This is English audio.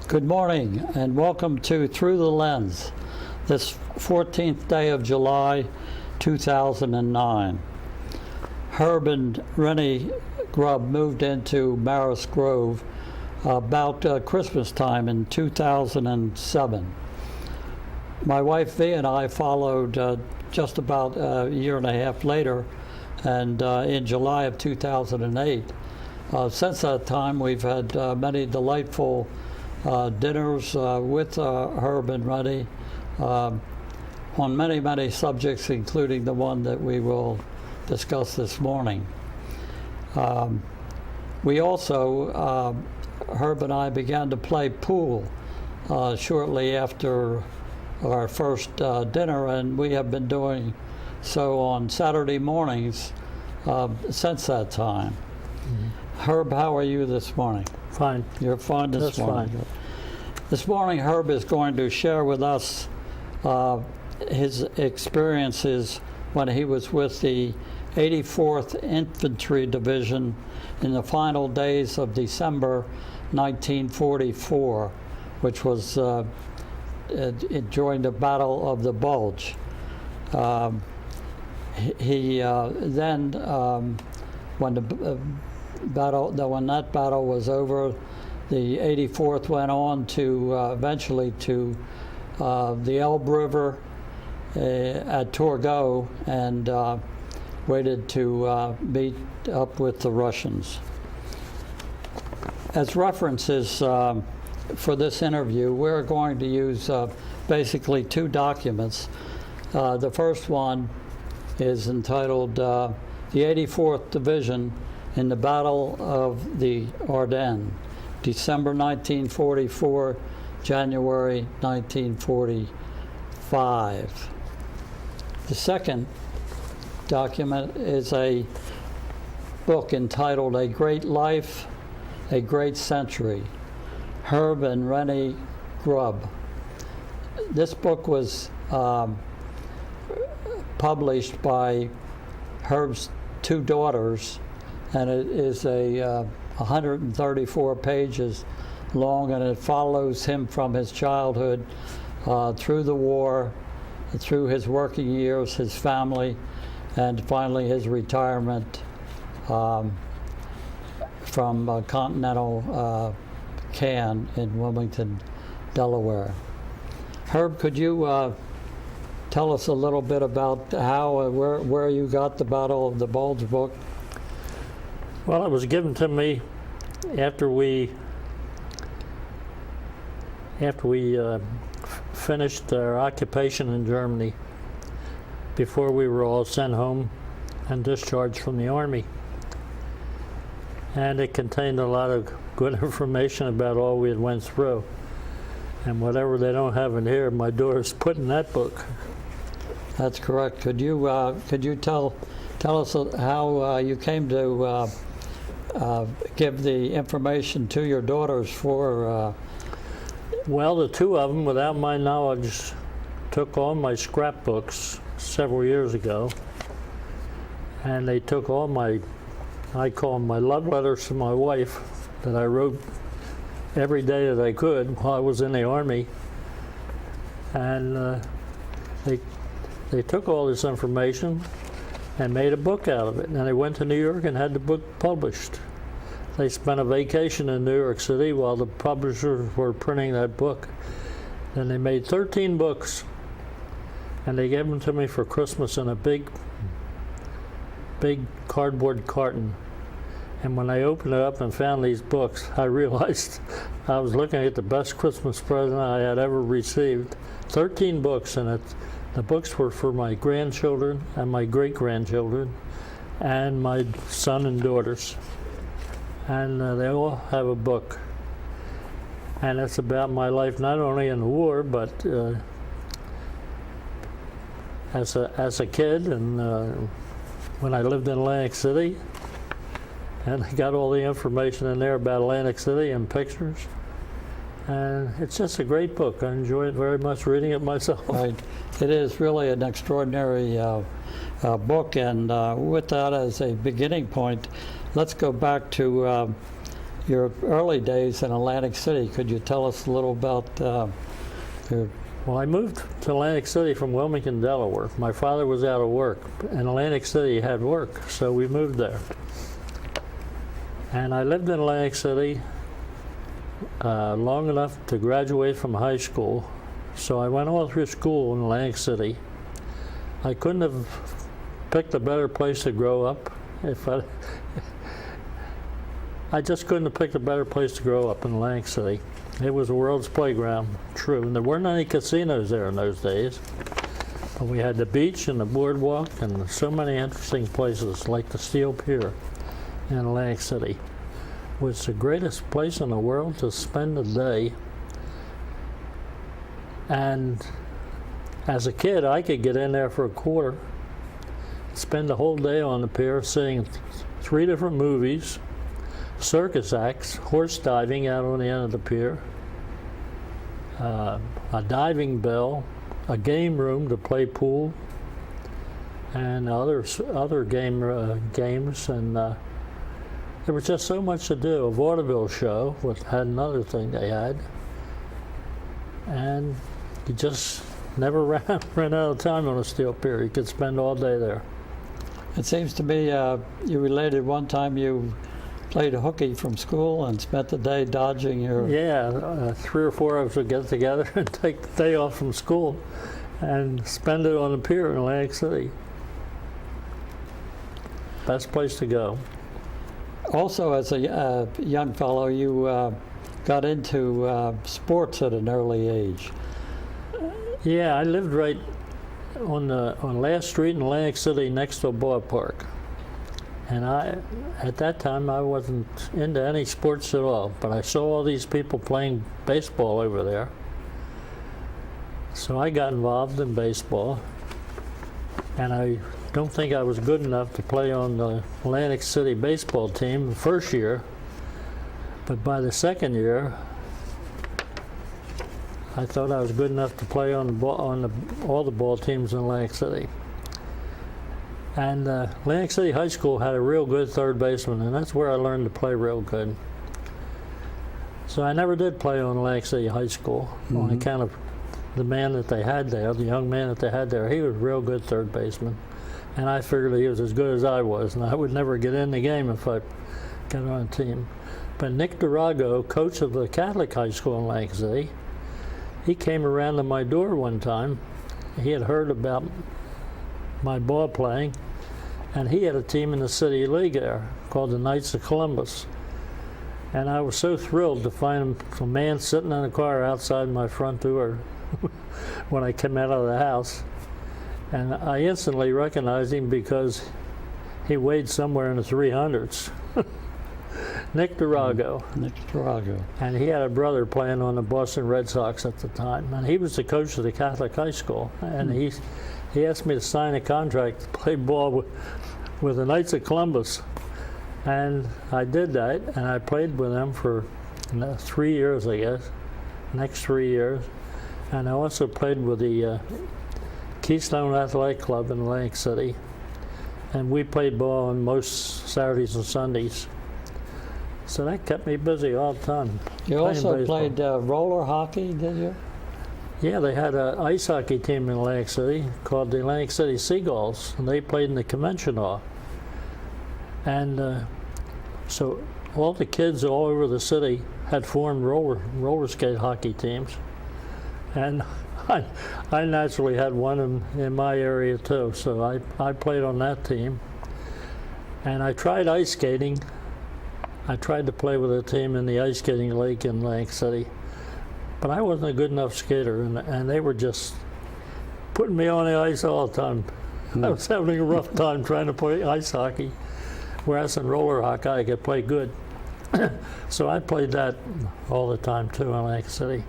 Good morning and welcome to Through the Lens, this 14th day of July 2009. Herb and Rennie Grubb moved into Maris Grove about Christmas time in 2007. My wife V and I followed just about a year and a half later, and in July of 2008. Since that time we've had many delightful dinners with Herb and Rennie on many subjects, including the one that we will discuss this morning. We also, Herb and I began to play pool shortly after our first dinner, and we have been doing so on Saturday mornings since that time. Mm-hmm. Herb, how are you this morning? Fine. You're fine this morning? Fine. This morning, Herb is going to share with us his experiences when he was with the 84th Infantry Division in the final days of December 1944, which was during the Battle of the Bulge. He then, when that battle was over, the 84th went on to eventually to the Elbe River at Torgau and waited to meet up with the Russians. As references for this interview, we're going to use basically two documents. The first one is entitled The 84th Division in the Battle of the Ardennes, December 1944, January 1945. The second document is a book entitled A Great Life, A Great Century, Herb and Rennie Grubb. This book was published by Herb's two daughters, and it is 134 pages long, and it follows him from his childhood through the war, through his working years, his family, and finally his retirement from Continental Can in Wilmington, Delaware. Herb, could you tell us a little bit about how, where you got the Battle of the Bulge book? Well, it was given to me after we finished our occupation in Germany, before we were all sent home and discharged from the Army. And it contained a lot of good information about all we had went through. And whatever they don't have in here, my daughter's put in that book. That's correct. Could you tell us how you came to give the information to your daughters for? Well, the two of them, without my knowledge, took all my scrapbooks several years ago, and they took all my, I call them my love letters to my wife, that I wrote every day that I could while I was in the Army, and they took all this information and made a book out of it, and they went to New York and had the book published. They spent a vacation in New York City while the publishers were printing that book. And they made 13 books, and they gave them to me for Christmas in a big cardboard carton. And when I opened it up and found these books, I realized I was looking at the best Christmas present I had ever received. 13 books, and the books were for my grandchildren and my great-grandchildren and my son and daughters. And they all have a book. And it's about my life, not only in the war, but as a kid, and when I lived in Atlantic City. And I got all the information in there about Atlantic City and pictures. And it's just a great book. I enjoy it very much, reading it myself. Right. It is really an extraordinary book, and with that as a beginning point, let's go back to your early days in Atlantic City. Could you tell us a little about your... Well, I moved to Atlantic City from Wilmington, Delaware. My father was out of work, and Atlantic City had work, so we moved there. And I lived in Atlantic City long enough to graduate from high school. So I went all through school in Atlantic City. I couldn't have picked a better place to grow up. I just couldn't have picked a better place to grow up in Atlantic City. It was the world's playground, true. And there weren't any casinos there in those days. But we had the beach and the boardwalk and so many interesting places like the Steel Pier in Atlantic City. It was the greatest place in the world to spend a day. And as a kid, I could get in there for a quarter, spend the whole day on the pier seeing 3 different movies, circus acts, horse diving out on the end of the pier, a diving bell, a game room to play pool, and other games, and there was just so much to do. A vaudeville show had another thing they had, and you just never ran out of time on a Steel Pier. You could spend all day there. It seems to me you related one time you played hooky from school and spent the day dodging your... Yeah, 3 or 4 of us would get together and take the day off from school and spend it on the pier in Atlantic City. Best place to go. Also, as a young fellow, you got into sports at an early age. Yeah, I lived right on Last Street in Atlantic City next to a ballpark. And at that time, I wasn't into any sports at all, but I saw all these people playing baseball over there. So I got involved in baseball, and I don't think I was good enough to play on the Atlantic City baseball team the first year, but by the second year, I thought I was good enough to play on all the ball teams in Atlantic City. And Atlantic City High School had a real good third baseman, and that's where I learned to play real good. So I never did play on Atlantic City High School on account of the man that they had there, the young man that they had there. He was a real good third baseman, and I figured he was as good as I was, and I would never get in the game if I got on a team. But Nick Durago, coach of the Catholic High School in Atlantic City, he came around to my door one time. He had heard about my ball playing, and he had a team in the city league there called the Knights of Columbus. And I was so thrilled to find a man sitting in a car outside my front door when I came out of the house. And I instantly recognized him because he weighed somewhere in the 300s. Nick Durago. Nick Durago. And he had a brother playing on the Boston Red Sox at the time. And he was the coach of the Catholic High School. And he asked me to sign a contract to play ball with the Knights of Columbus. And I did that, and I played with them for 3 years, I guess, next 3 years. And I also played with the Keystone Athletic Club in Atlantic City. And we played ball on most Saturdays and Sundays. So that kept me busy all the time. You also played roller hockey, did you? Yeah, they had an ice hockey team in Atlantic City called the Atlantic City Seagulls, and they played in the convention hall. And so all the kids all over the city had formed roller skate hockey teams. And I naturally had one in my area too, so I played on that team. And I tried ice skating. I tried to play with a team in the ice skating league in Atlantic City, but I wasn't a good enough skater, and they were just putting me on the ice all the time. I was having a rough time trying to play ice hockey, whereas in roller hockey I could play good. So I played that all the time too in Atlantic City.